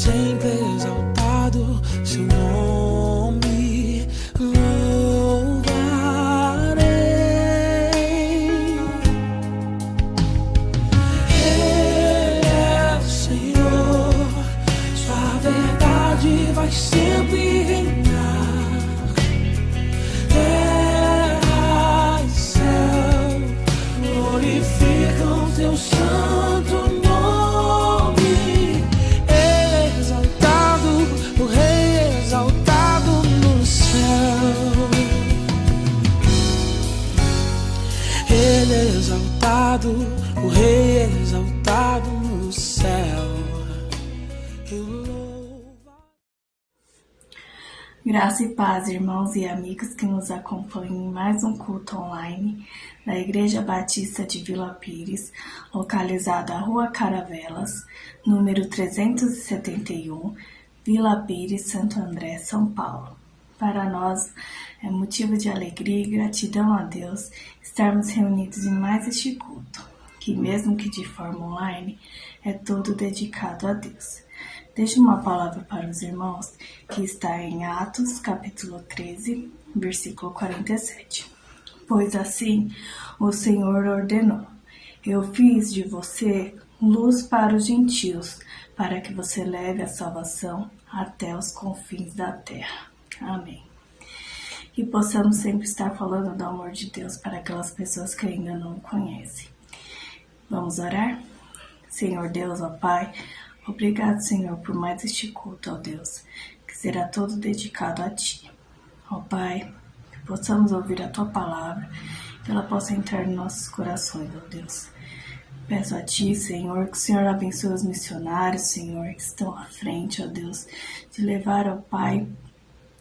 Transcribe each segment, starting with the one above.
sempre exaltado seu nome louvarei. Ele é o Senhor, sua verdade vai sempre reinar. Terra e céu glorificam teu santo nome. Exaltado, o Rei exaltado no céu. Ele é exaltado, o Rei exaltado no céu. Eu louvo. Graça e paz, irmãos e amigos que nos acompanham em mais um culto online da Igreja Batista de Vila Pires, localizada à Rua Caravelas, número 371, Vila Pires, Santo André, São Paulo. Para nós é motivo de alegria e gratidão a Deus estarmos reunidos em mais este culto, que mesmo que de forma online, é todo dedicado a Deus. Deixo uma palavra para os irmãos que está em Atos, capítulo 13, versículo 47. Pois assim o Senhor ordenou: eu fiz de você luz para os gentios, para que você leve a salvação até os confins da terra. Amém. Que possamos sempre estar falando do amor de Deus para aquelas pessoas que ainda não o conhecem. Vamos orar? Senhor Deus, ó Pai, obrigado, Senhor, por mais este culto, ó Deus, que será todo dedicado a Ti. Ó Pai, que possamos ouvir a Tua palavra, que ela possa entrar em nossos corações, ó Deus. Peço a Ti, Senhor, que o Senhor abençoe os missionários, Senhor, que estão à frente, ó Deus, de levar, ó Pai,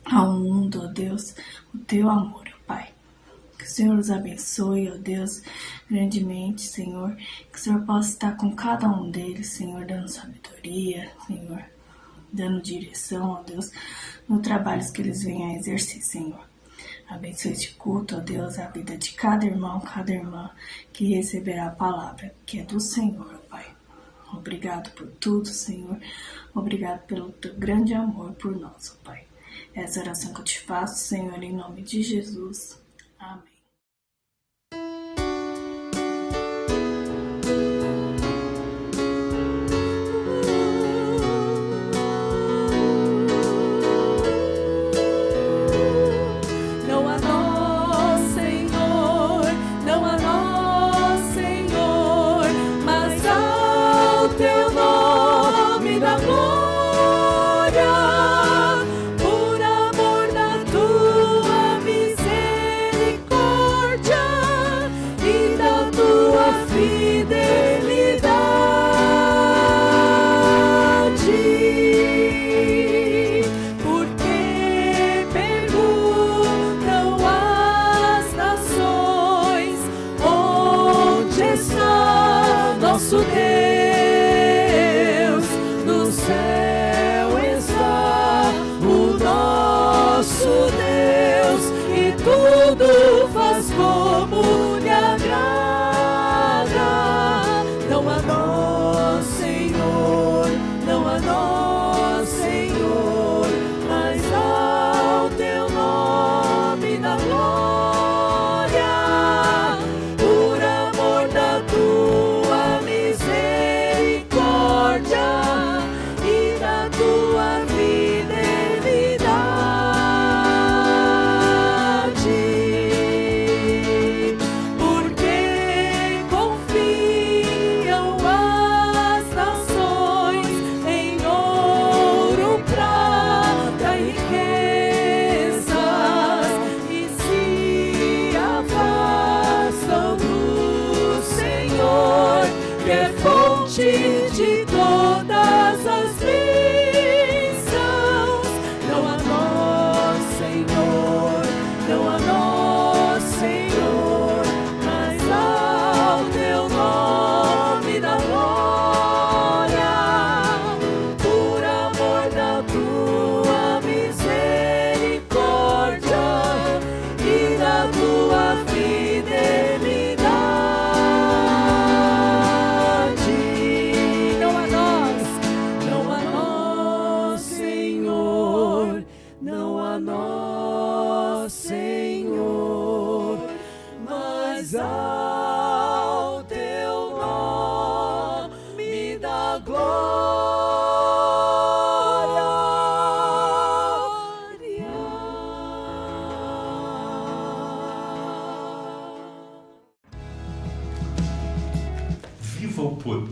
ao mundo, ó Deus, o Teu amor, ó Pai. Que o Senhor os abençoe, ó Deus, grandemente, Senhor. Que o Senhor possa estar com cada um deles, Senhor, dando sabedoria, Senhor, dando direção, ó Deus, no trabalho que eles venham a exercer, Senhor. Abençoe este culto, ó Deus, a vida de cada irmão, cada irmã que receberá a palavra, que é do Senhor, ó Pai. Obrigado por tudo, Senhor. Obrigado pelo Teu grande amor por nós, ó Pai. Essa oração que eu te faço, Senhor, em nome de Jesus. Amém. Não a nós, Senhor, não a nós, Senhor, mas ao Teu nome da glória. Nosso Deus, no céu está o nosso Deus, e tudo faz como lhe agrada. Não a nós, Senhor, não a nós, Senhor, mas ao Teu nome da glória, por amor da Tua misericórdia e da Tua fidelidade.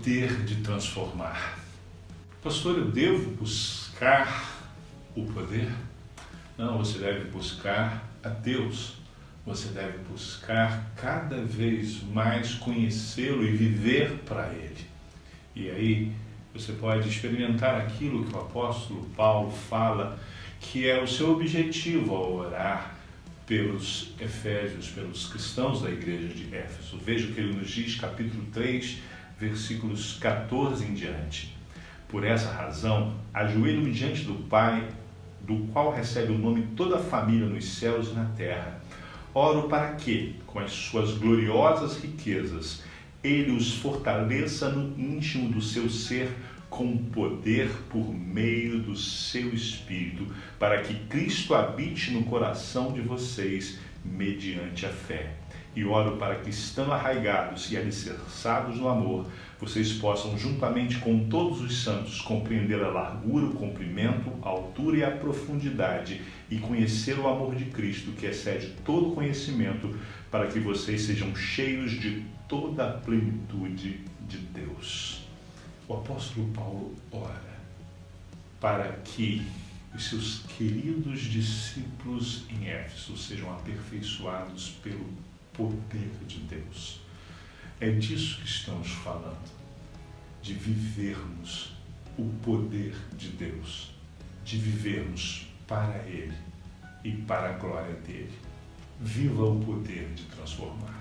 poder de transformar. Pastor, eu devo buscar o poder? Não, você deve buscar a Deus. Você deve buscar cada vez mais conhecê-lo e viver para Ele. E aí você pode experimentar aquilo que o apóstolo Paulo fala, que é o seu objetivo ao orar pelos efésios, pelos cristãos da igreja de Éfeso. Veja o que ele nos diz, capítulo 3, versículos 14 em diante. Por essa razão, ajoelho-me diante do Pai, do qual recebe o nome toda a família nos céus e na terra. Oro para que, com as suas gloriosas riquezas, Ele os fortaleça no íntimo do seu ser com poder por meio do seu Espírito, para que Cristo habite no coração de vocês mediante a fé. E oro para que, estando arraigados e alicerçados no amor, vocês possam, juntamente com todos os santos, compreender a largura, o comprimento, a altura e a profundidade, e conhecer o amor de Cristo, que excede todo conhecimento, para que vocês sejam cheios de toda a plenitude de Deus. O apóstolo Paulo ora para que os seus queridos discípulos em Éfeso sejam aperfeiçoados pelo poder de Deus. É disso que estamos falando, de vivermos o poder de Deus, de vivermos para Ele e para a glória dEle. Viva o poder de transformar.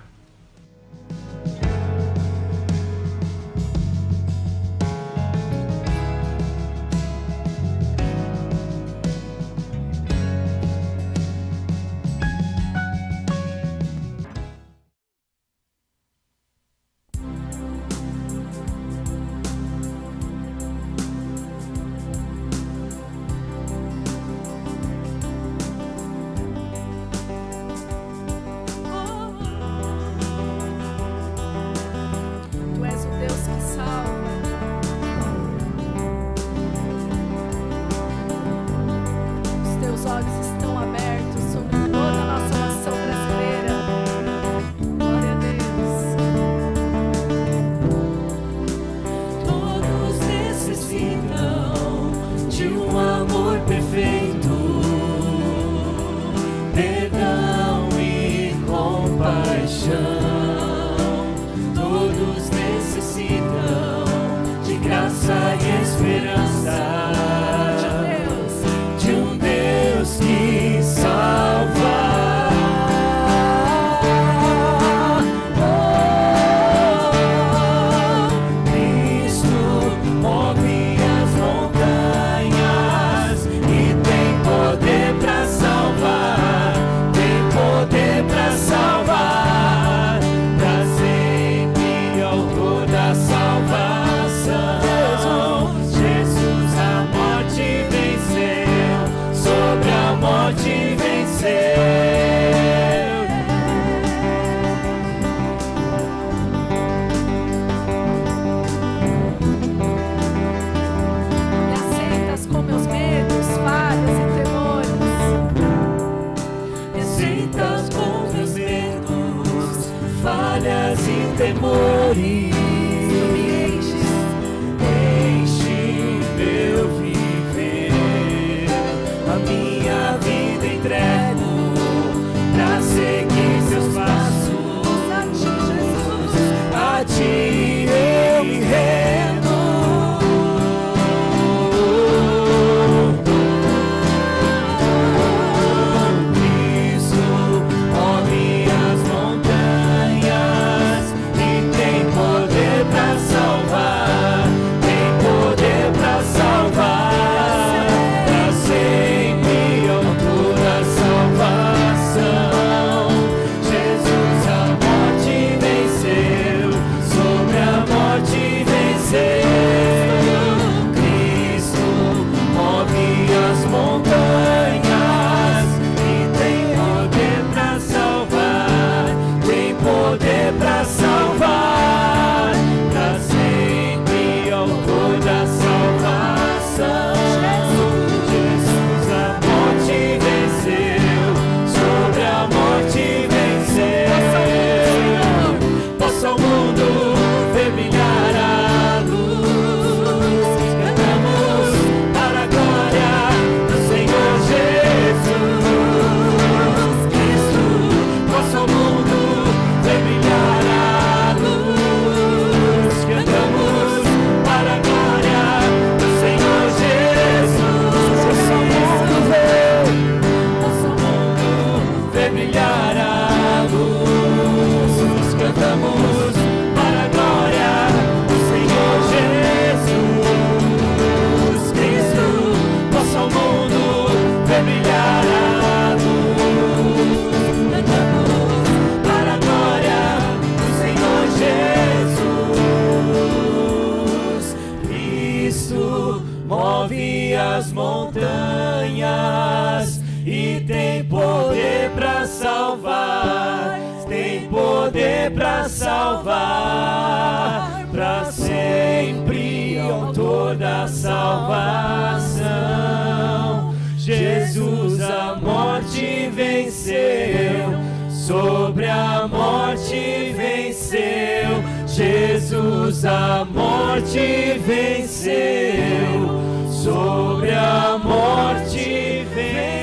move as montanhas e tem poder para salvar, tem poder para salvar, para sempre, autor da salvação. Jesus a morte venceu, sobre a morte venceu. Jesus a morte venceu, sobre a morte venceu.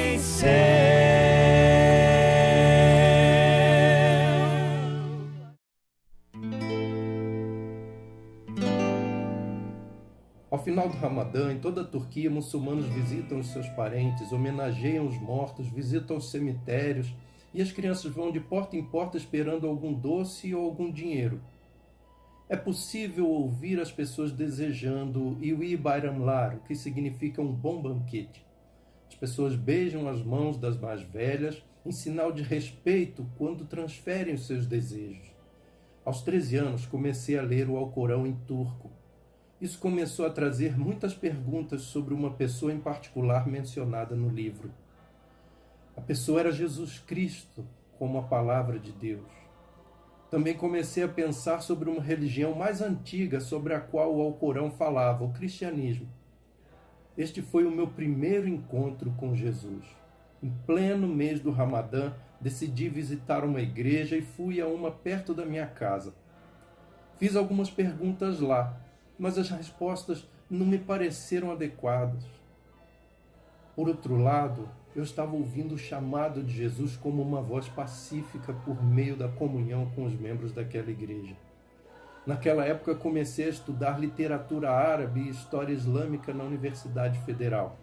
Ao final do Ramadã, em toda a Turquia, muçulmanos visitam os seus parentes, homenageiam os mortos, visitam os cemitérios e as crianças vão de porta em porta esperando algum doce ou algum dinheiro. É possível ouvir as pessoas desejando Iwi Bayramlar, o que significa um bom banquete. As pessoas beijam as mãos das mais velhas em sinal de respeito quando transferem os seus desejos. Aos 13 anos, comecei a ler o Alcorão em turco. Isso começou a trazer muitas perguntas sobre uma pessoa em particular mencionada no livro. A pessoa era Jesus Cristo, como a palavra de Deus. Também comecei a pensar sobre uma religião mais antiga sobre a qual o Alcorão falava, o cristianismo. Este foi o meu primeiro encontro com Jesus. Em pleno mês do Ramadã, decidi visitar uma igreja e fui a uma perto da minha casa. Fiz algumas perguntas lá, mas as respostas não me pareceram adequadas. Por outro lado, eu estava ouvindo o chamado de Jesus como uma voz pacífica por meio da comunhão com os membros daquela igreja. Naquela época, comecei a estudar literatura árabe e história islâmica na Universidade Federal.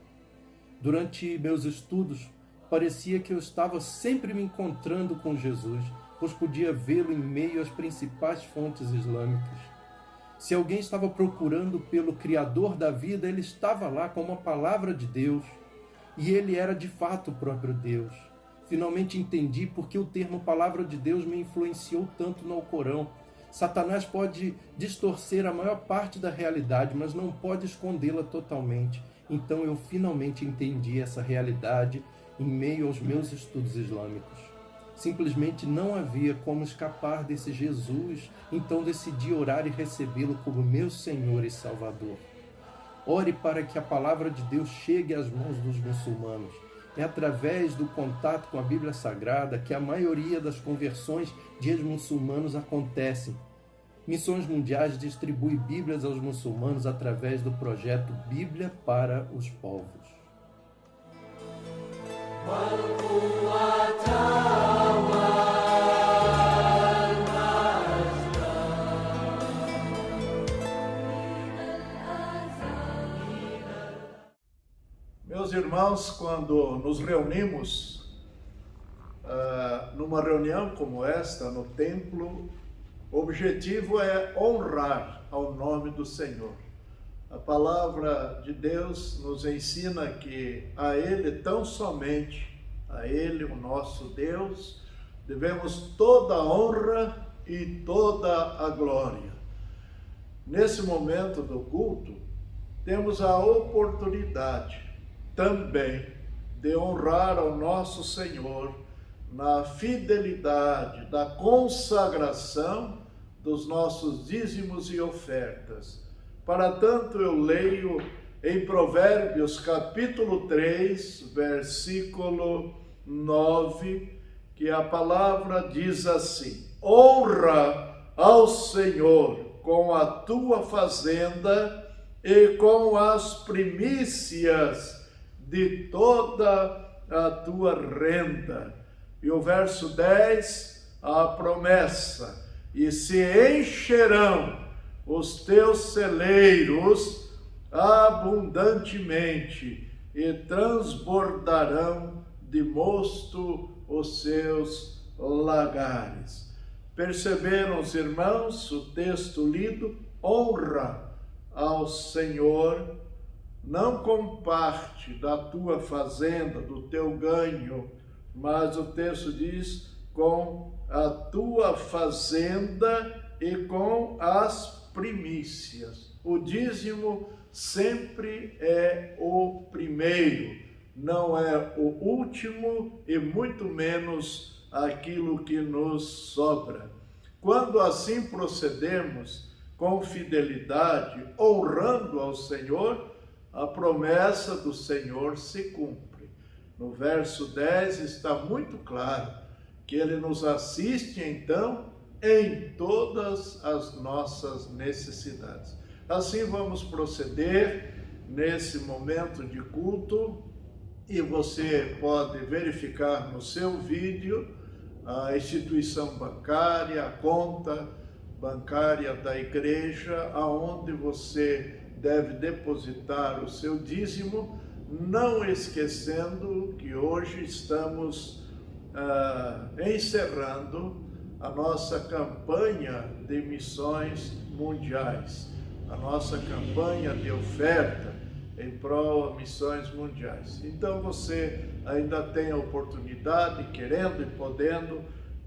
Durante meus estudos, parecia que eu estava sempre me encontrando com Jesus, pois podia vê-lo em meio às principais fontes islâmicas. Se alguém estava procurando pelo Criador da vida, ele estava lá com uma palavra de Deus. E ele era de fato o próprio Deus. Finalmente entendi porque o termo palavra de Deus me influenciou tanto no Alcorão. Satanás pode distorcer a maior parte da realidade, mas não pode escondê-la totalmente. Então eu finalmente entendi essa realidade em meio aos meus estudos islâmicos. Simplesmente não havia como escapar desse Jesus, então decidi orar e recebê-lo como meu Senhor e Salvador. Ore para que a palavra de Deus chegue às mãos dos muçulmanos. É através do contato com a Bíblia Sagrada que a maioria das conversões de ex-muçulmanos acontecem. Missões Mundiais distribui Bíblias aos muçulmanos através do projeto Bíblia para os Povos. Meus irmãos, quando nos reunimos numa reunião como esta, no templo, o objetivo é honrar ao nome do Senhor. A palavra de Deus nos ensina que a Ele, tão somente a Ele, o nosso Deus, devemos toda a honra e toda a glória. Nesse momento do culto, temos a oportunidade também de honrar ao nosso Senhor na fidelidade da consagração dos nossos dízimos e ofertas. Para tanto, eu leio em Provérbios capítulo 3, versículo 9, que a palavra diz assim: honra ao Senhor com a tua fazenda e com as primícias de toda a tua renda. E o verso 10, a promessa: e se encherão os teus celeiros abundantemente, e transbordarão de mosto os seus lagares. Perceberam os irmãos o texto lido? Honra ao Senhor, não com parte da tua fazenda, do teu ganho, mas o texto diz com a tua fazenda e com as primícias. O dízimo sempre é o primeiro, não é o último e muito menos aquilo que nos sobra. Quando assim procedemos com fidelidade, honrando ao Senhor, a promessa do Senhor se cumpre. No verso 10 está muito claro que Ele nos assiste então em todas as nossas necessidades. Assim vamos proceder nesse momento de culto e você pode verificar no seu vídeo a instituição bancária, a conta bancária da igreja, aonde você deve depositar o seu dízimo, não esquecendo que hoje estamos encerrando a nossa campanha de missões mundiais, a nossa campanha de oferta em prol de missões mundiais. Então você ainda tem a oportunidade, querendo e podendo,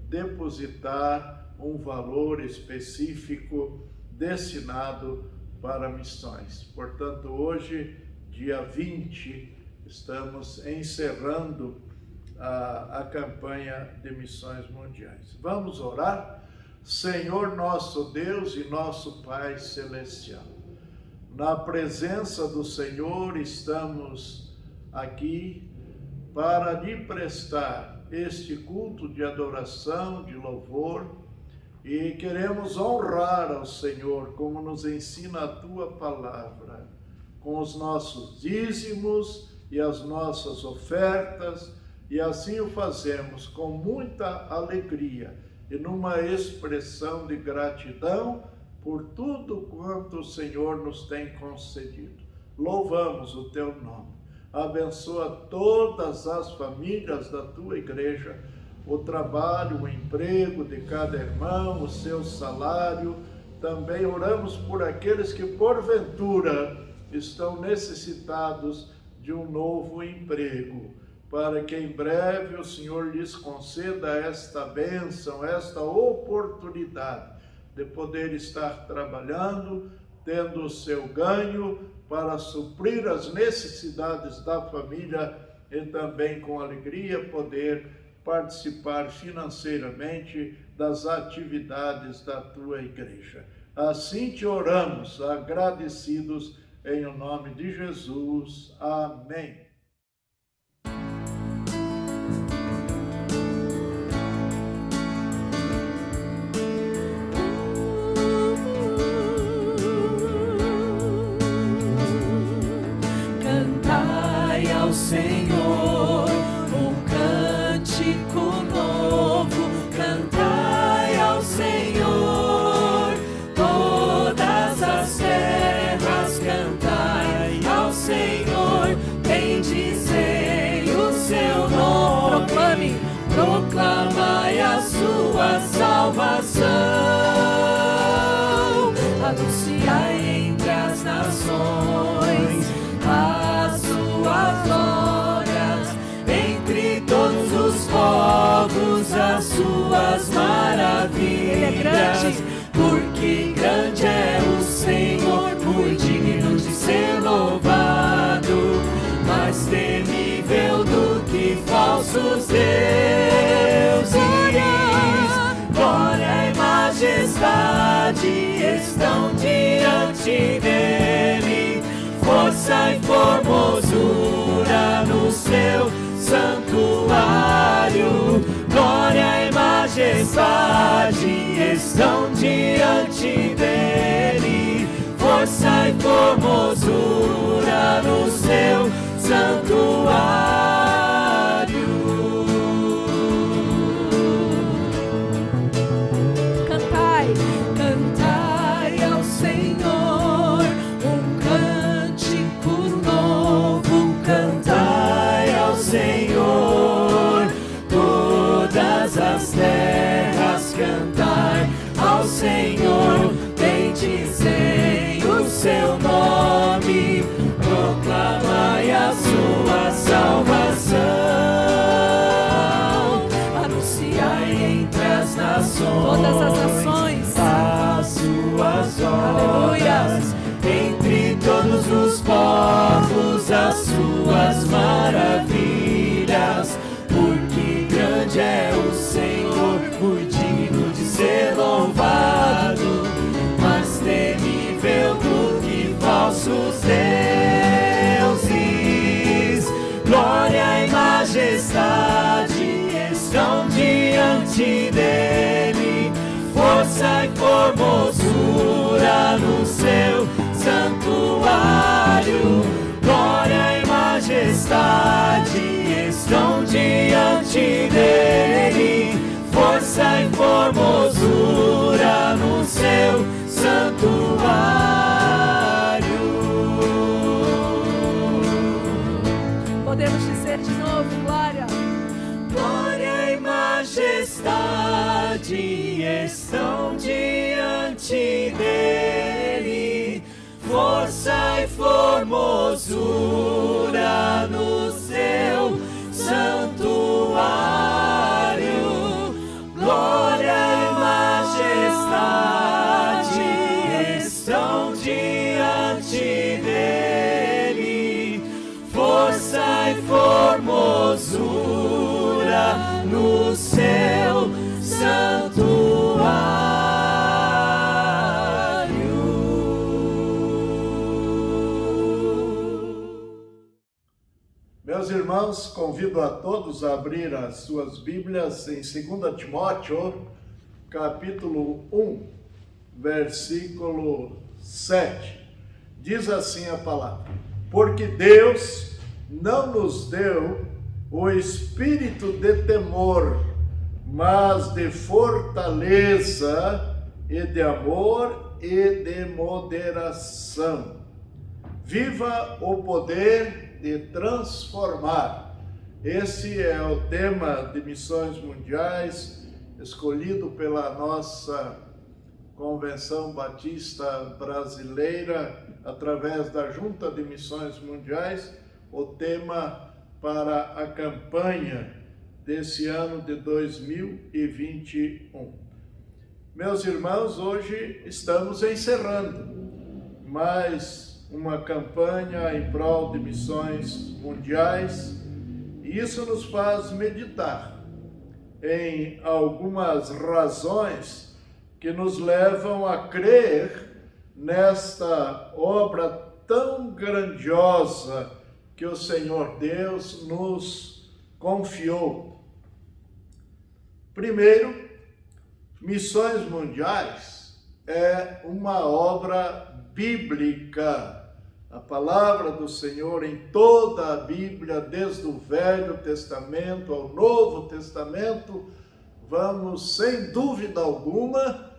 depositar um valor específico destinado para missões. Portanto, hoje, dia 20, estamos encerrando a campanha de missões mundiais. Vamos orar? Senhor nosso Deus e nosso Pai Celestial, na presença do Senhor estamos aqui para lhe prestar este culto de adoração, de louvor, e queremos honrar ao Senhor, como nos ensina a Tua Palavra, com os nossos dízimos e as nossas ofertas, e assim o fazemos com muita alegria e numa expressão de gratidão por tudo quanto o Senhor nos tem concedido. Louvamos o Teu nome. Abençoa todas as famílias da Tua igreja, o trabalho, o emprego de cada irmão, o seu salário. Também oramos por aqueles que porventura estão necessitados de um novo emprego, para que em breve o Senhor lhes conceda esta bênção, esta oportunidade de poder estar trabalhando, tendo o seu ganho para suprir as necessidades da família e também com alegria poder participar financeiramente das atividades da Tua igreja. Assim te oramos, agradecidos em o nome de Jesus. Amém. Cantai ao Senhor um cântico novo, cantai ao Senhor todas as terras, cantai ao Senhor, bendizei o seu nome, proclamai a sua salvação, anunciai entre as nações as suas glórias, entre todos os povos as suas maravilhas, porque grande é o Senhor, muito digno de ser louvado, mais temível do que falsos deuses. Glória e majestade estão diante dele, força e formosura no seu santuário. Glória e majestade estão diante dele, força e formosura no seu santuário. Cantai, cantai ao Senhor um cântico novo, cantai ao Senhor todas as terras, cantai ao Senhor, bendizei o seu nome, proclamai a sua salvação, anunciai entre as nações, todas as nações, as suas obras, entre todos os diante dele, força e formosura no seu santuário, glória e majestade estão diante dele, força e formosura no seu santuário. Podemos dizer de novo, glória. Glória e majestade estão diante dele, força e formosura no seu santuário, glória e majestade estão diante dele, força e formosura no seu santuário. Meus irmãos, convido a todos a abrir as suas Bíblias em 2 Timóteo, capítulo 1, versículo 7. Diz assim a palavra: porque Deus não nos deu o espírito de temor, mas de fortaleza e de amor e de moderação. Viva o poder de transformar. Esse é o tema de missões mundiais, escolhido pela nossa Convenção Batista Brasileira, através da Junta de Missões Mundiais, o tema para a campanha desse ano de 2021. Meus irmãos, hoje estamos encerrando mais uma campanha em prol de missões mundiais, e isso nos faz meditar em algumas razões que nos levam a crer nesta obra tão grandiosa que o Senhor Deus nos confiou. Primeiro, missões mundiais é uma obra bíblica. A palavra do Senhor em toda a Bíblia, desde o Velho Testamento ao Novo Testamento, vamos, sem dúvida alguma,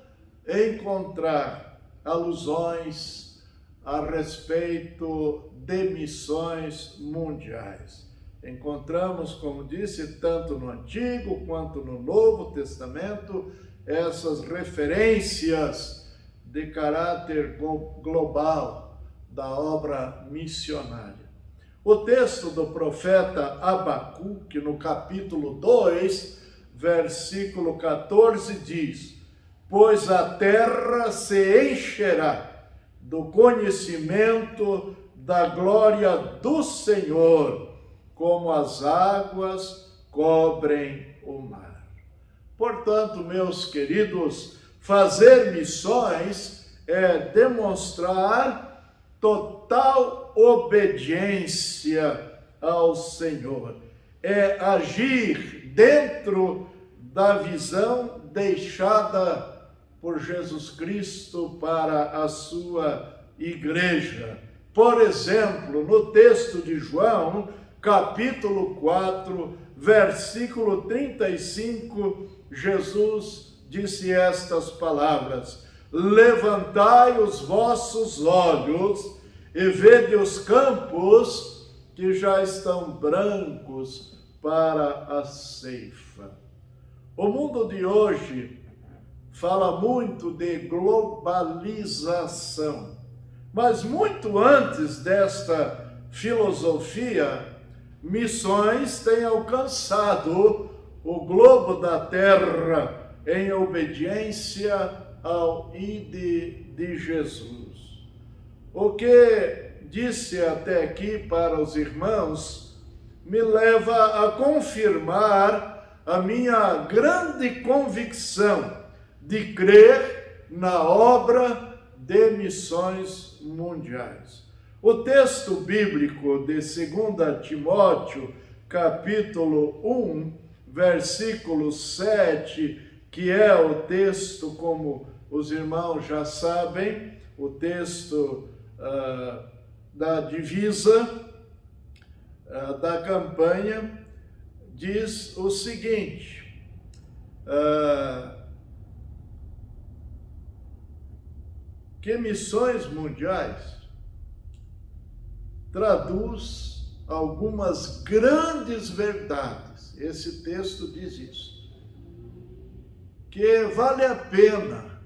encontrar alusões a respeito de missões mundiais. Encontramos, como disse, tanto no Antigo quanto no Novo Testamento, essas referências de caráter global da obra missionária. O texto do profeta Abacuque, no capítulo 2, versículo 14, diz: pois a terra se encherá do conhecimento da glória do Senhor, como as águas cobrem o mar. Portanto, meus queridos, fazer missões é demonstrar total obediência ao Senhor, é agir dentro da visão deixada por Jesus Cristo para a sua igreja. Por exemplo, no texto de João, capítulo 4, versículo 35, Jesus disse estas palavras: levantai os vossos olhos e vede os campos que já estão brancos para a ceifa. O mundo de hoje fala muito de globalização, mas muito antes desta filosofia, missões têm alcançado o globo da terra em obediência ao Ide de Jesus. O que disse até aqui para os irmãos me leva a confirmar a minha grande convicção de crer na obra de missões mundiais. O texto bíblico de 2 Timóteo, capítulo 1, versículo 7, que é o texto, como os irmãos já sabem, o texto da divisa, da campanha, diz o seguinte: que missões mundiais traduz algumas grandes verdades. Esse texto diz isso. Que vale a pena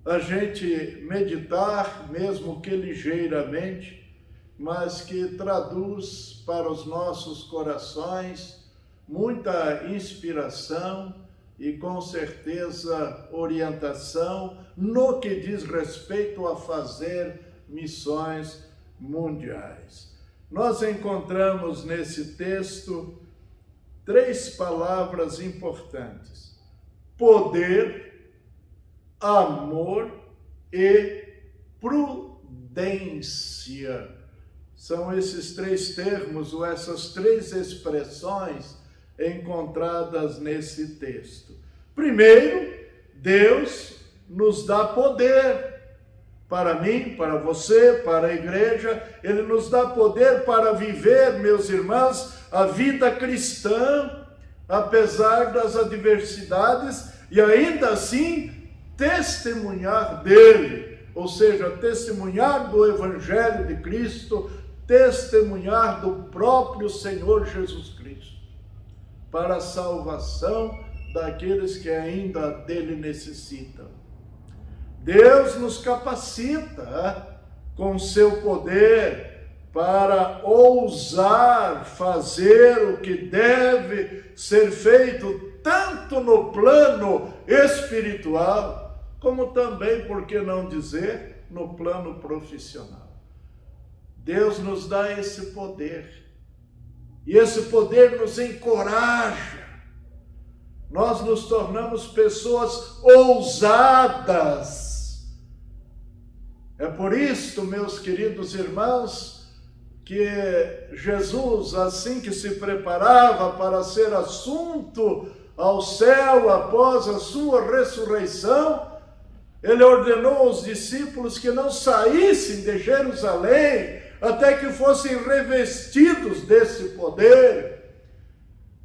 a gente meditar, mesmo que ligeiramente, mas que traduz para os nossos corações muita inspiração e, com certeza, orientação no que diz respeito a fazer missões mundiais. Nós encontramos nesse texto 3 palavras importantes: poder, amor e prudência. São esses 3 termos, ou essas 3 expressões encontradas nesse texto. Primeiro, Deus nos dá poder. Para mim, para você, para a igreja, Ele nos dá poder para viver, meus irmãos, a vida cristã, apesar das adversidades, e ainda assim testemunhar dele, ou seja, testemunhar do Evangelho de Cristo, testemunhar do próprio Senhor Jesus Cristo, para a salvação daqueles que ainda dele necessitam. Deus nos capacita com seu poder para ousar fazer o que deve ser feito, tanto no plano espiritual, como também, por que não dizer, no plano profissional. Deus nos dá esse poder, e esse poder nos encoraja. Nós nos tornamos pessoas ousadas. É por isto, meus queridos irmãos, que Jesus, assim que se preparava para ser assunto ao céu após a sua ressurreição, ele ordenou aos discípulos que não saíssem de Jerusalém até que fossem revestidos desse poder.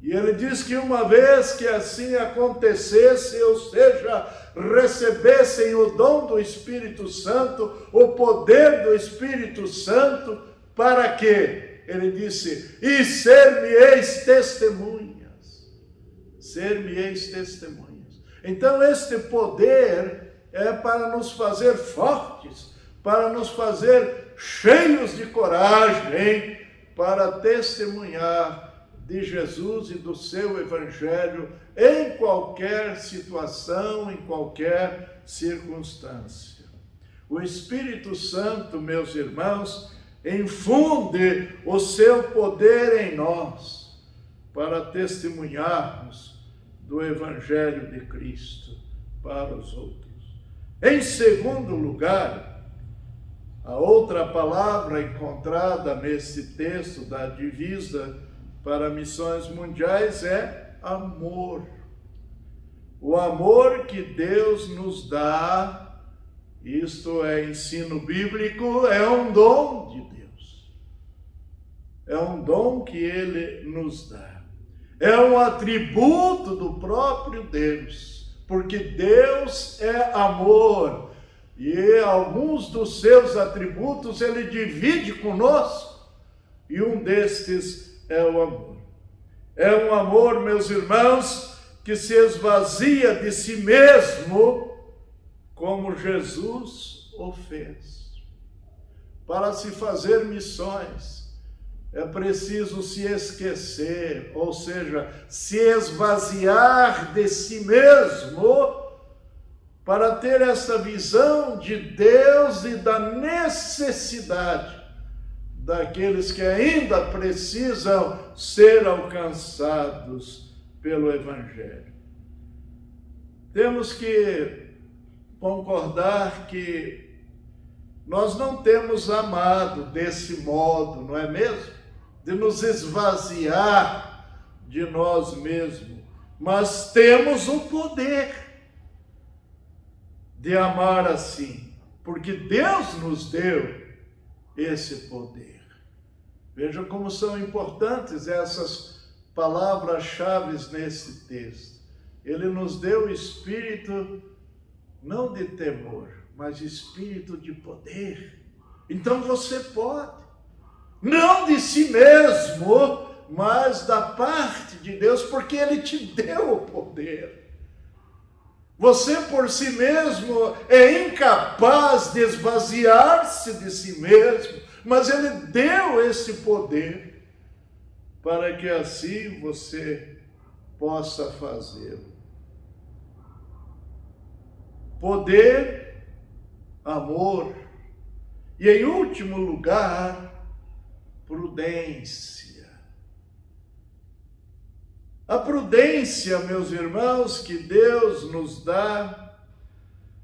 E ele diz que uma vez que assim acontecesse, ou seja, recebessem o dom do Espírito Santo, o poder do Espírito Santo, para quê? Ele disse: e ser-me-eis testemunhas. Ser-me-eis testemunhas. Então este poder é para nos fazer fortes, para nos fazer cheios de coragem, para testemunhar de Jesus e do seu Evangelho em qualquer situação, em qualquer circunstância. O Espírito Santo, meus irmãos, infunde o seu poder em nós para testemunharmos do Evangelho de Cristo para os outros. Em segundo lugar, a outra palavra encontrada nesse texto da divisa para missões mundiais é amor. O amor que Deus nos dá, isto é ensino bíblico, é um dom de Deus. É um dom que Ele nos dá. É um atributo do próprio Deus, porque Deus é amor. E alguns dos seus atributos Ele divide conosco, e um destes é o amor. É um amor, meus irmãos, que se esvazia de si mesmo, como Jesus o fez. Para se fazer missões, é preciso se esquecer, ou seja, se esvaziar de si mesmo, para ter essa visão de Deus e da necessidade daqueles que ainda precisam ser alcançados pelo Evangelho. Temos que concordar que nós não temos amado desse modo, não é mesmo? De nos esvaziar de nós mesmos, mas temos o poder de amar assim, porque Deus nos deu esse poder. Veja como são importantes essas palavras-chave nesse texto. Ele nos deu espírito não de temor, mas espírito de poder. Então você pode, não de si mesmo, mas da parte de Deus, porque Ele te deu o poder. Você por si mesmo é incapaz de esvaziar-se de si mesmo, mas Ele deu esse poder para que assim você possa fazê-lo. Poder, amor e, em último lugar, prudência. A prudência, meus irmãos, que Deus nos dá,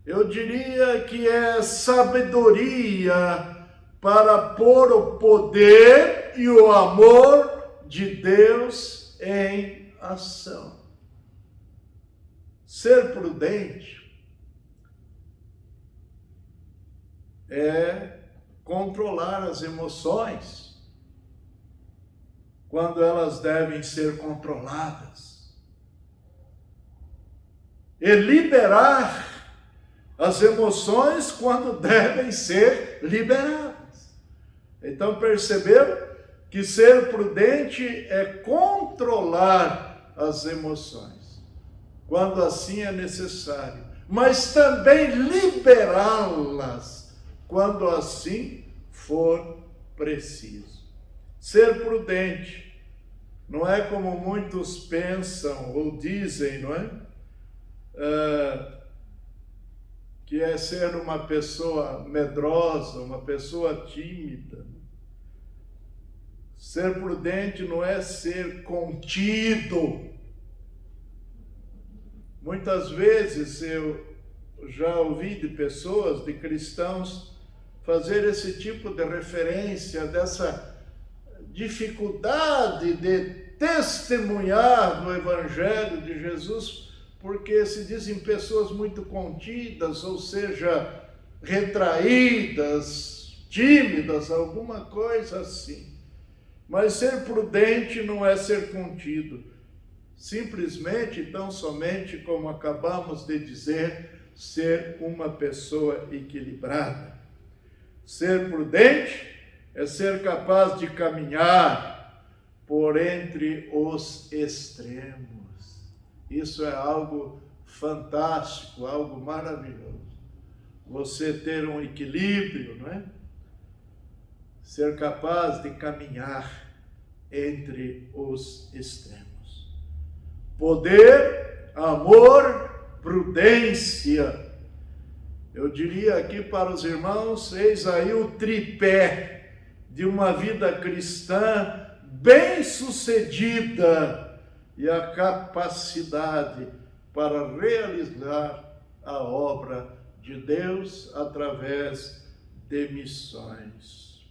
eu diria que é sabedoria para pôr o poder e o amor de Deus em ação. Ser prudente é controlar as emoções quando elas devem ser controladas, e liberar as emoções quando devem ser liberadas. Então perceberam que ser prudente é controlar as emoções, quando assim é necessário, mas também liberá-las, quando assim for preciso. Ser prudente não é como muitos pensam ou dizem, não é? Que é ser uma pessoa medrosa, uma pessoa tímida. Ser prudente não é ser contido. Muitas vezes eu já ouvi de pessoas, de cristãos, fazer esse tipo de referência, dessa dificuldade de testemunhar no Evangelho de Jesus, porque se dizem pessoas muito contidas, ou seja, retraídas, tímidas, alguma coisa assim. Mas ser prudente não é ser contido. Simplesmente, tão somente, como acabamos de dizer, ser uma pessoa equilibrada. Ser prudente é ser capaz de caminhar por entre os extremos. Isso é algo fantástico, algo maravilhoso. Você ter um equilíbrio, não é? Ser capaz de caminhar entre os extremos. Poder, amor, prudência. Eu diria aqui para os irmãos, eis aí o tripé de uma vida cristã bem-sucedida e a capacidade para realizar a obra de Deus através de missões.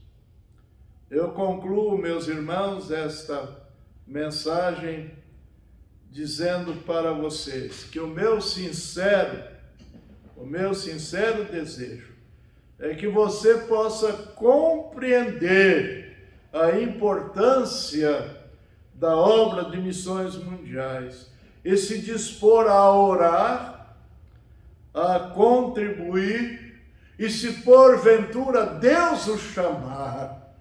Eu concluo, meus irmãos, esta mensagem dizendo para vocês que o meu sincero desejo é que você possa compreender a importância da obra de missões mundiais e se dispor a orar, a contribuir, e se porventura Deus o chamar,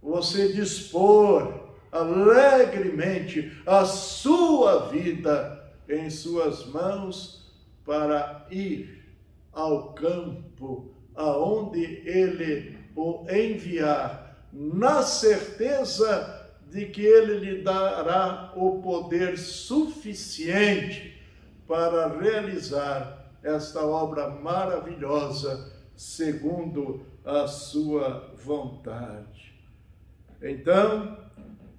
você dispor alegremente a sua vida em suas mãos para ir ao campo aonde Ele o enviar, na certeza de que Ele lhe dará o poder suficiente para realizar esta obra maravilhosa segundo a sua vontade. Então,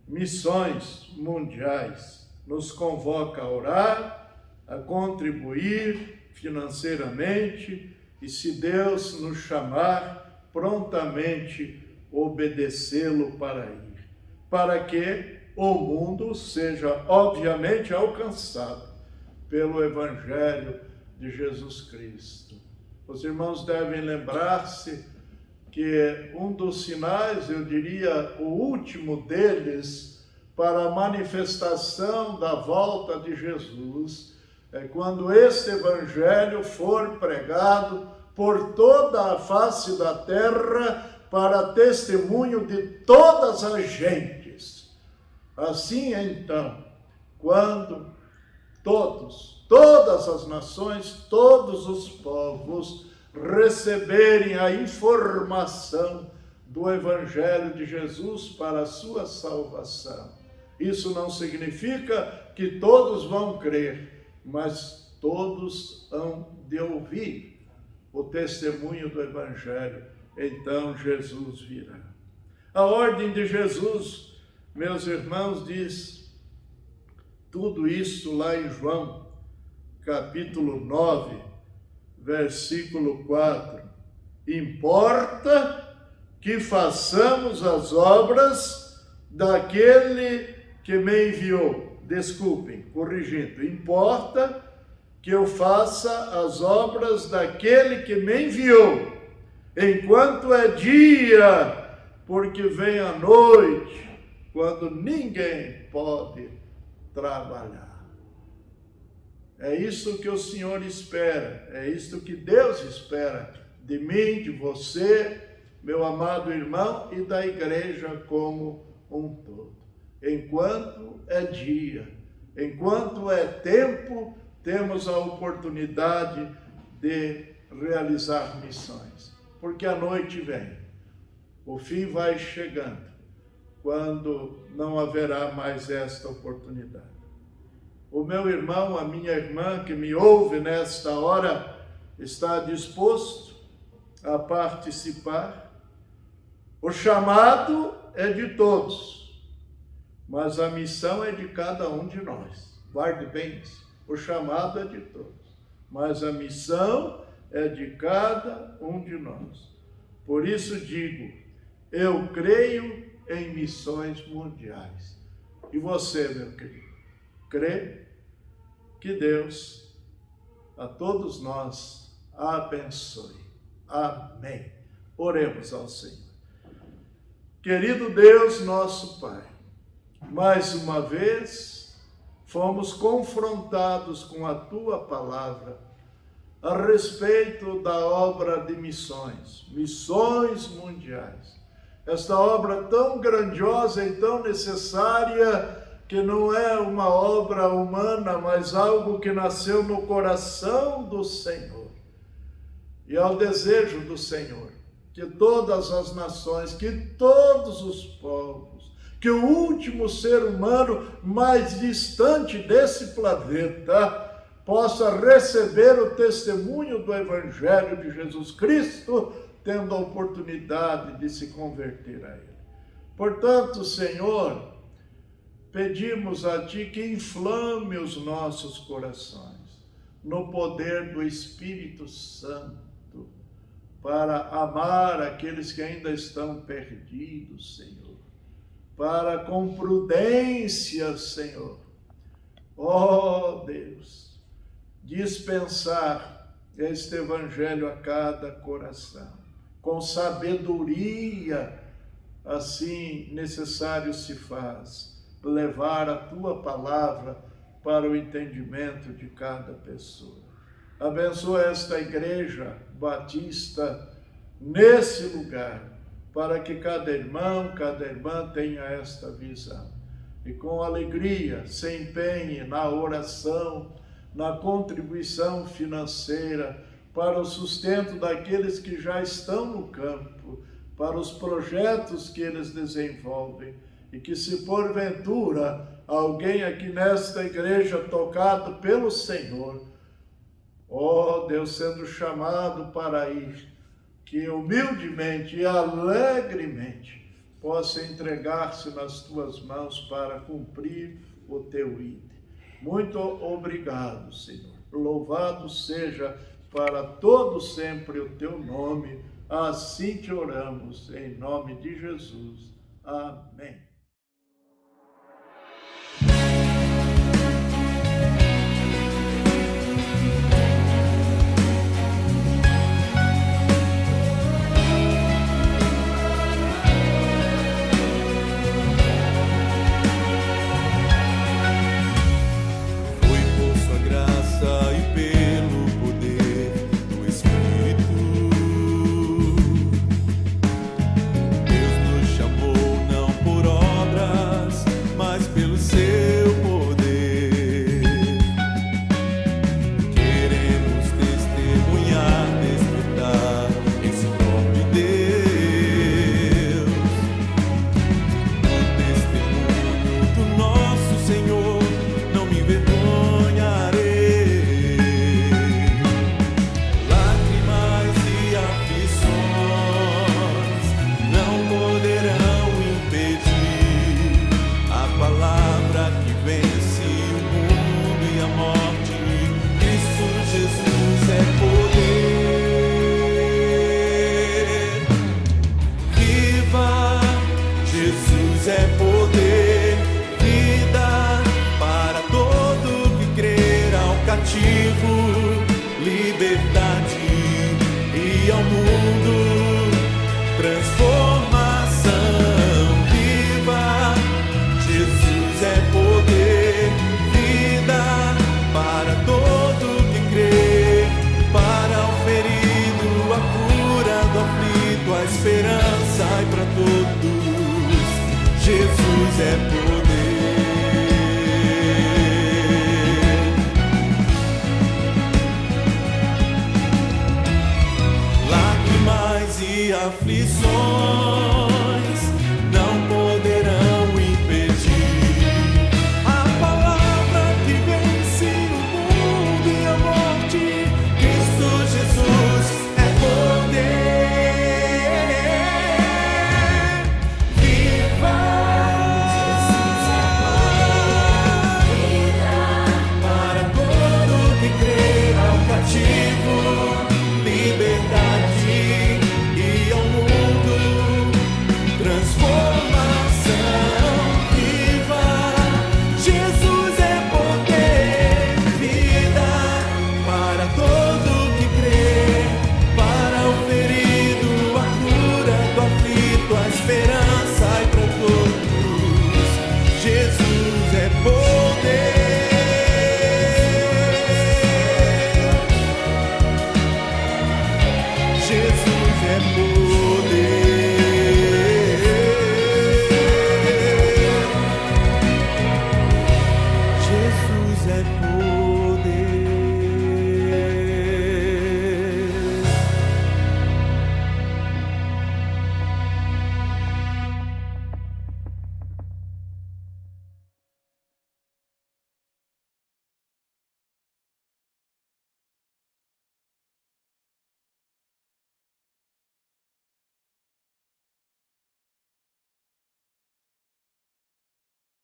Missões Mundiais nos convoca a orar, a contribuir financeiramente, e se Deus nos chamar, prontamente obedecê-lo para ir. Para que o mundo seja obviamente alcançado pelo Evangelho de Jesus Cristo. Os irmãos devem lembrar-se que um dos sinais, eu diria o último deles, para a manifestação da volta de Jesus, é quando este Evangelho for pregado por toda a face da terra para testemunho de todas as gentes. Assim, então, quando todas as nações, todos os povos receberem a informação do Evangelho de Jesus para a sua salvação. Isso não significa que todos vão crer, mas todos hão de ouvir o testemunho do Evangelho. Então Jesus virá. A ordem de Jesus, meus irmãos, diz tudo isso lá em João, capítulo 9, versículo 4. Importa que façamos as obras daquele que me enviou. Desculpem, corrigindo. Importa que eu faça as obras daquele que me enviou, enquanto é dia, porque vem a noite, quando ninguém pode trabalhar. É isso que o Senhor espera, é isso que Deus espera de mim, de você, meu amado irmão, e da igreja como um todo. Enquanto é dia, enquanto é tempo, temos a oportunidade de realizar missões, porque a noite vem, o fim vai chegando, quando não haverá mais esta oportunidade. O meu irmão, a minha irmã que me ouve nesta hora, está disposto a participar? O chamado é de todos, mas a missão é de cada um de nós. Guarde bem isso. O chamado é de todos, mas a missão é de cada um de nós. Por isso digo, eu creio em missões mundiais. E você, meu querido, crê? Que Deus a todos nós abençoe. Amém. Oremos ao Senhor. Querido Deus, nosso Pai, mais uma vez fomos confrontados com a Tua palavra a respeito da obra de missões mundiais. Esta obra tão grandiosa e tão necessária, que não é uma obra humana, mas algo que nasceu no coração do Senhor. E ao desejo do Senhor, que todas as nações, que todos os povos, que o último ser humano mais distante desse planeta possa receber o testemunho do Evangelho de Jesus Cristo, tendo a oportunidade de se converter a Ele. Portanto, Senhor, pedimos a Ti que inflame os nossos corações no poder do Espírito Santo para amar aqueles que ainda estão perdidos, Senhor, para com prudência, Senhor, ó Deus, dispensar este Evangelho a cada coração, com sabedoria, assim necessário se faz, levar a Tua palavra para o entendimento de cada pessoa. Abençoa esta igreja batista nesse lugar, para que cada irmão, cada irmã tenha esta visão. E com alegria se empenhe na oração, na contribuição financeira, para o sustento daqueles que já estão no campo, para os projetos que eles desenvolvem, e que se porventura alguém aqui nesta igreja tocado pelo Senhor, ó Deus, sendo chamado para ir, que humildemente e alegremente possa entregar-se nas Tuas mãos para cumprir o Teu ídolo. Muito obrigado, Senhor. Louvado seja para todo sempre o Teu nome. Assim te oramos, em nome de Jesus. Amém. objetivo